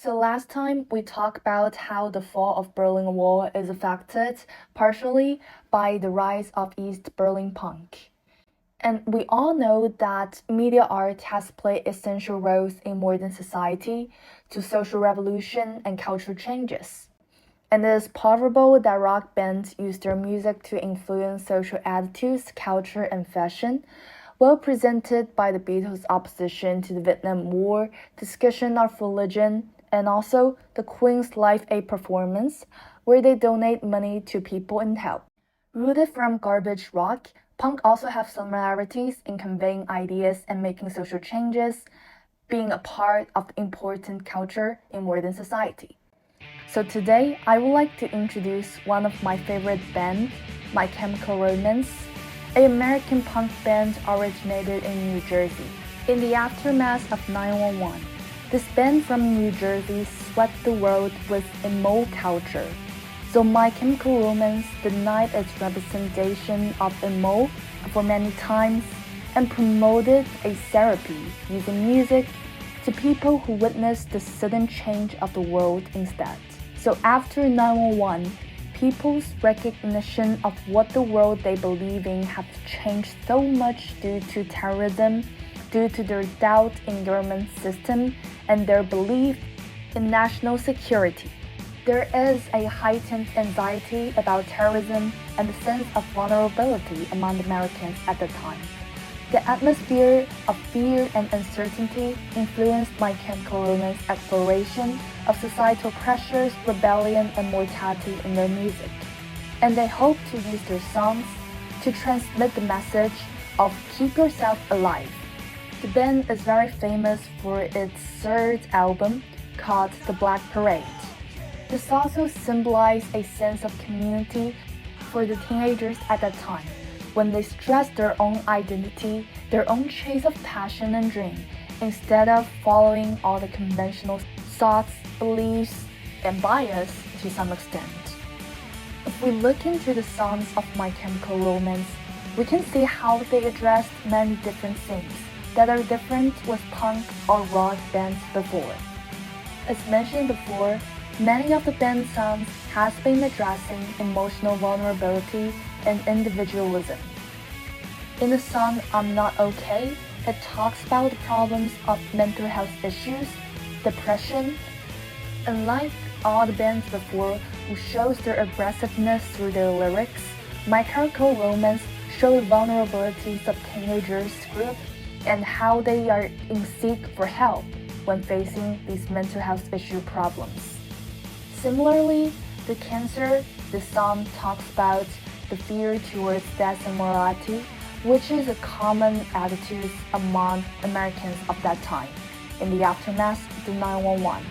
So last time we talked about how the fall of Berlin Wall is affected partially by the rise of East Berlin punk. And we all know that media art has played essential roles in modern society to social revolution and cultural changes. And it is probable that rock bands use their music to influence social attitudes, culture, and fashion, well presented by the Beatles' opposition to the Vietnam War, discussion of religion, and also the Queen's Live Aid performance, where they donate money to people in help. Rooted from garbage rock, punk also have similarities in conveying ideas and making social changes, being a part of the important culture in modern society. So today, I would like to introduce one of my favorite bands, My Chemical Romance, an American punk band originated in New Jersey. In the aftermath of 9/11, this band from New Jersey swept the world with emo culture. So My Chemical Romance denied its representation of emo for many times and promoted a therapy using music to people who witnessed the sudden change of the world instead. So after 9/11, people's recognition of what the world they believe in have changed so much due to terrorism, due to their doubt in government system and their belief in national security. There is a heightened anxiety about terrorism and a sense of vulnerability among Americans at the time. The atmosphere of fear and uncertainty influenced My Chemical Romance exploration of societal pressures, rebellion, and mortality in their music. And they hope to use their songs to transmit the message of keep yourself alive. The band is very famous for its third album called The Black Parade. This also symbolized a sense of community for the teenagers at that time, when they stressed their own identity, their own chase of passion and dream, instead of following all the conventional thoughts, beliefs, and bias to some extent. If we look into the songs of My Chemical Romance, we can see how they addressed many different themes that are different with punk or rock bands before. As mentioned before, many of the band's songs has been addressing emotional vulnerability and individualism. In the song I'm Not Okay, it talks about the problems of mental health issues, depression. Unlike all the bands before who shows their aggressiveness through their lyrics, My Chemical Romance shows vulnerabilities of teenagers group and how they are in seek for help when facing these mental health issue problems. Similarly, The Cancer, the song talks about the fear towards death and morality, which is a common attitude among Americans of that time, in the aftermath of the 9/11.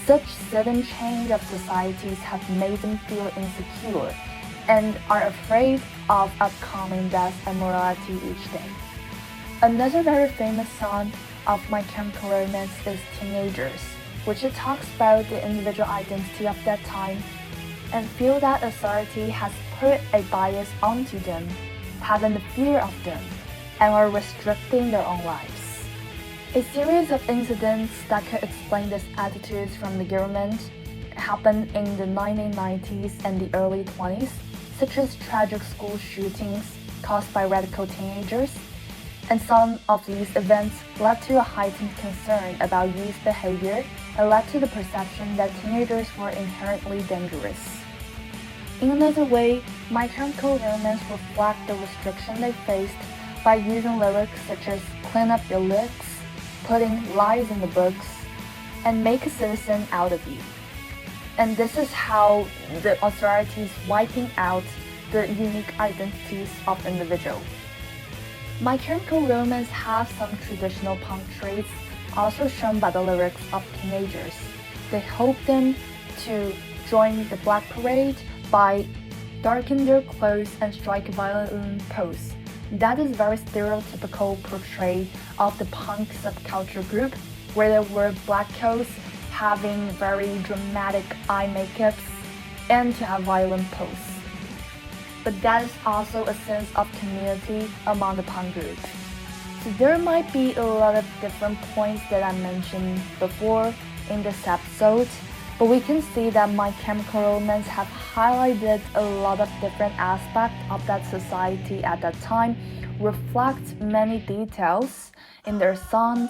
Such sudden change of societies have made them feel insecure and are afraid of upcoming death and morality each day. Another very famous song of My Chemical Romance is Teenagers, which it talks about the individual identity of that time and feel that authority has put a bias onto them, having the fear of them, and are restricting their own lives. A series of incidents that could explain these attitudes from the government happened in the 1990s and the early 20s, such as tragic school shootings caused by radical teenagers, and some of these events led to a heightened concern about youth behavior and led to the perception that teenagers were inherently dangerous. In another way, My Chemical Romance reflect the restriction they faced by using lyrics such as clean up your licks, putting lies in the books, and make a citizen out of you. And this is how the authorities wiping out the unique identities of individuals. My Chemical Romance has some traditional punk traits also shown by the lyrics of teenagers. They hope them to join the Black Parade by darken their clothes and strike a violent pose. That is very stereotypical portray of the punk subculture group, where they wear black coats, having very dramatic eye makeups, and to have violent pose. But that is also a sense of community among the punk group. So there might be a lot of different points that I mentioned before, in this episode, but we can see that My Chemical Romance have highlighted a lot of different aspects of that society at that time, reflect many details in their songs,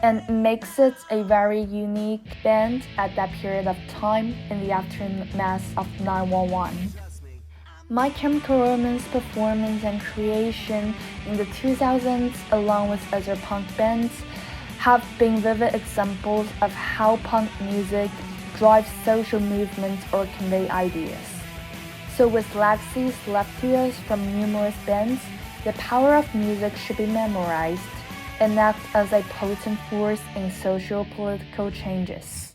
and makes it a very unique band at that period of time in the aftermath of 911. My Chemical Romance performance and creation in the 2000s, along with other punk bands, have been vivid examples of how punk music drives social movements or convey ideas. So with legacies left to us from numerous bands, the power of music should be memorized and act as a potent force in social political changes.